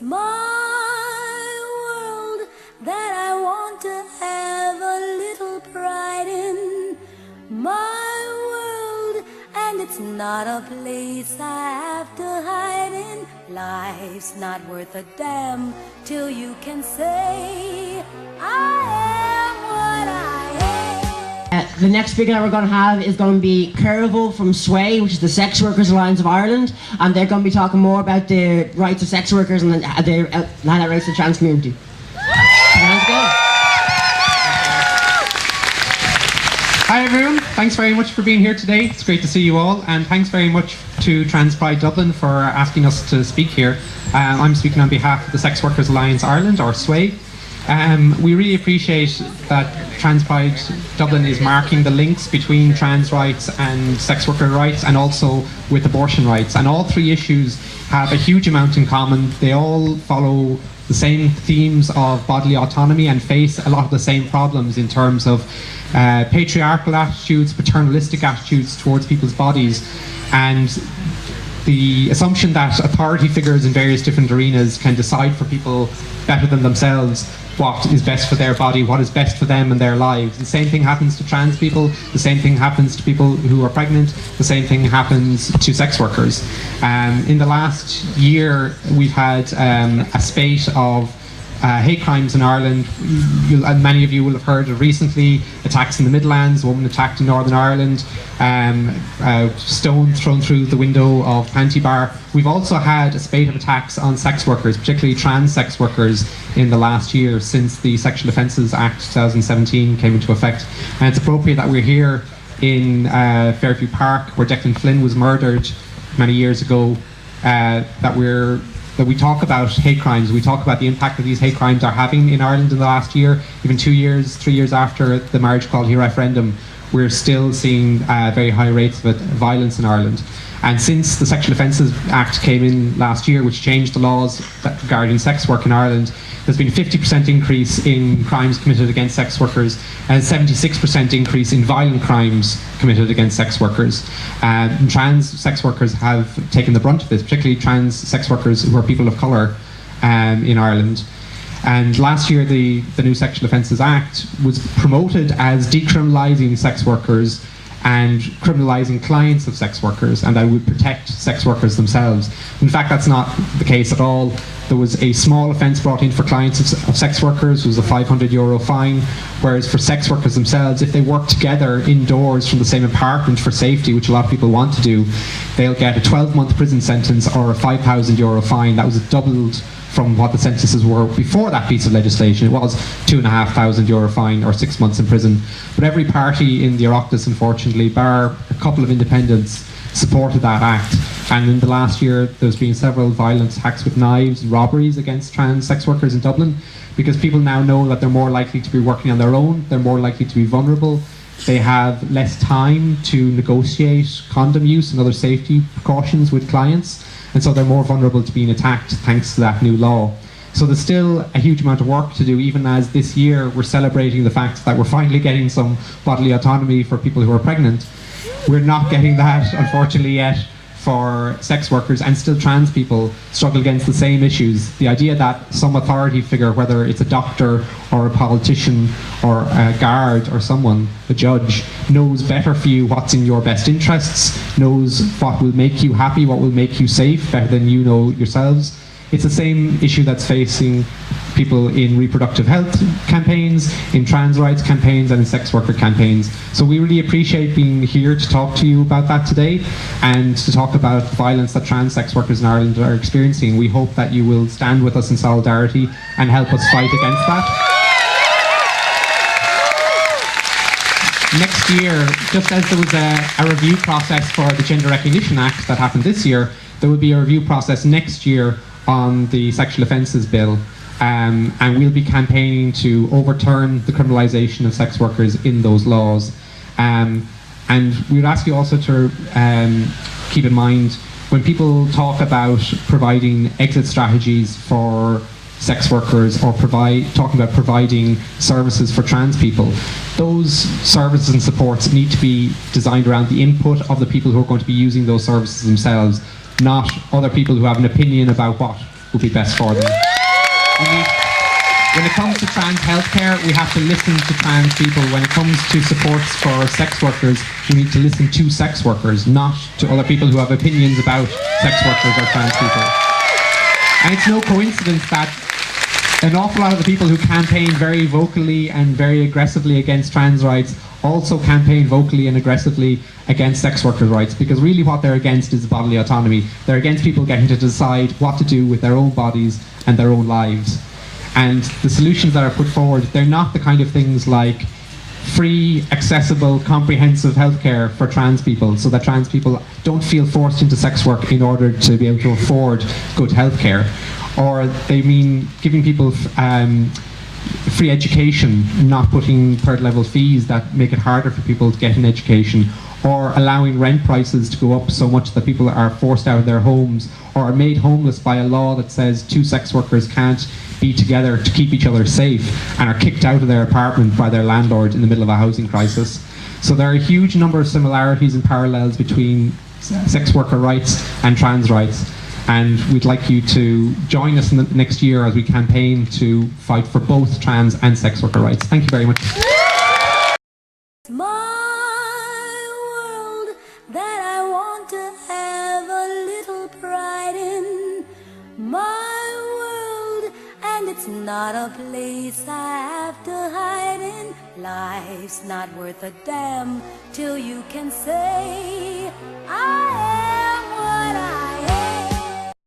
my world that I want to have a little pride in. My world, and it's not a place I have to hide in. Life's not worth a damn till you can say I am what I am. The next speaker that we're going to have is going to be Cearbhall from SWAI, which is the Sex Workers Alliance of Ireland, and they're going to be talking more about the rights of sex workers and the rights of the trans community. Let's go. Hi everyone, thanks very much for being here today. It's great to see you all, and thanks very much to Trans Pride Dublin for asking us to speak here. I'm speaking on behalf of the Sex Workers Alliance Ireland, or SWAI. We really appreciate that Trans Pride Dublin is marking the links between trans rights and sex worker rights, and also with abortion rights. And all three issues have a huge amount in common. They all follow the same themes of bodily autonomy and face a lot of the same problems in terms of patriarchal attitudes, paternalistic attitudes towards people's bodies, and the assumption that authority figures in various different arenas can decide for people better than themselves what is best for their body, what is best for them and their lives. The same thing happens to trans people, the same thing happens to people who are pregnant, the same thing happens to sex workers. In the last year, we've had a spate of hate crimes in Ireland. Many of you will have heard of recently attacks in the Midlands, a woman attacked in Northern Ireland, a stone thrown through the window of Panty Bar. We've also had a spate of attacks on sex workers, particularly trans sex workers, in the last year since the Sexual Offences Act 2017 came into effect. And it's appropriate that we're here in Fairview Park, where Declan Flynn was murdered many years ago, that we talk about hate crimes. We talk about the impact that these hate crimes are having in Ireland in the last year. Even 2 years, 3 years after the marriage equality referendum, we're still seeing very high rates of violence in Ireland. And since the Sexual Offences Act came in last year, which changed the laws regarding sex work in Ireland, there's been a 50% increase in crimes committed against sex workers and a 76% increase in violent crimes committed against sex workers. Trans sex workers have taken the brunt of this, particularly trans sex workers who are people of colour in Ireland. And last year, the new Sexual Offences Act was promoted as decriminalising sex workers and criminalising clients of sex workers, and that would protect sex workers themselves. In fact, that's not the case at all. There was a small offence brought in for clients of sex workers. It was a €500 fine, whereas for sex workers themselves, if they work together indoors from the same apartment for safety, which a lot of people want to do, they'll get a 12-month prison sentence or a €5,000 fine. That was doubled from what the sentences were before that piece of legislation. It was €2,500 fine or 6 months in prison. But every party in the Oireachtas, unfortunately, bar a couple of independents, supported that act. And in the last year, there's been several violent attacks with knives and robberies against trans sex workers in Dublin, because people now know that they're more likely to be working on their own, they're more likely to be vulnerable, they have less time to negotiate condom use and other safety precautions with clients, and so they're more vulnerable to being attacked thanks to that new law. So there's still a huge amount of work to do, even as this year we're celebrating the fact that we're finally getting some bodily autonomy for people who are pregnant. We're not getting that, unfortunately, yet for sex workers, and still trans people struggle against the same issues. The idea that some authority figure, whether it's a doctor or a politician or a guard or someone, a judge, knows better for you what's in your best interests, knows what will make you happy, what will make you safe, better than you know yourselves. It's the same issue that's facing people in reproductive health campaigns, in trans rights campaigns, and in sex worker campaigns. So we really appreciate being here to talk to you about that today, and to talk about the violence that trans sex workers in Ireland are experiencing. We hope that you will stand with us in solidarity and help us fight against that. Next year, just as there was a review process for the Gender Recognition Act that happened this year, there will be a review process next year on the Sexual Offences Bill, and we'll be campaigning to overturn the criminalisation of sex workers in those laws. And we would ask you also to keep in mind, when people talk about providing exit strategies for sex workers, or talking about providing services for trans people, those services and supports need to be designed around the input of the people who are going to be using those services themselves, not other people who have an opinion about what would be best for them. When it comes to trans healthcare, we have to listen to trans people. When it comes to supports for sex workers, we need to listen to sex workers, not to other people who have opinions about sex workers or trans people. And it's no coincidence that an awful lot of the people who campaign very vocally and very aggressively against trans rights also campaign vocally and aggressively against sex workers' rights, because really what they're against is bodily autonomy. They're against people getting to decide what to do with their own bodies and their own lives. And the solutions that are put forward, they're not the kind of things like free, accessible, comprehensive healthcare for trans people, so that trans people don't feel forced into sex work in order to be able to afford good healthcare. Or they mean giving people free education, not putting third-level fees that make it harder for people to get an education, or allowing rent prices to go up so much that people are forced out of their homes or are made homeless by a law that says two sex workers can't be together to keep each other safe and are kicked out of their apartment by their landlord in the middle of a housing crisis. So there are a huge number of similarities and parallels between sex worker rights and trans rights. And we'd like you to join us in the next year as we campaign to fight for both trans and sex worker rights. Thank you very much. My world that I want to have a little pride in. My world, and it's not a place I have to hide in. Life's not worth a damn till you can say I am.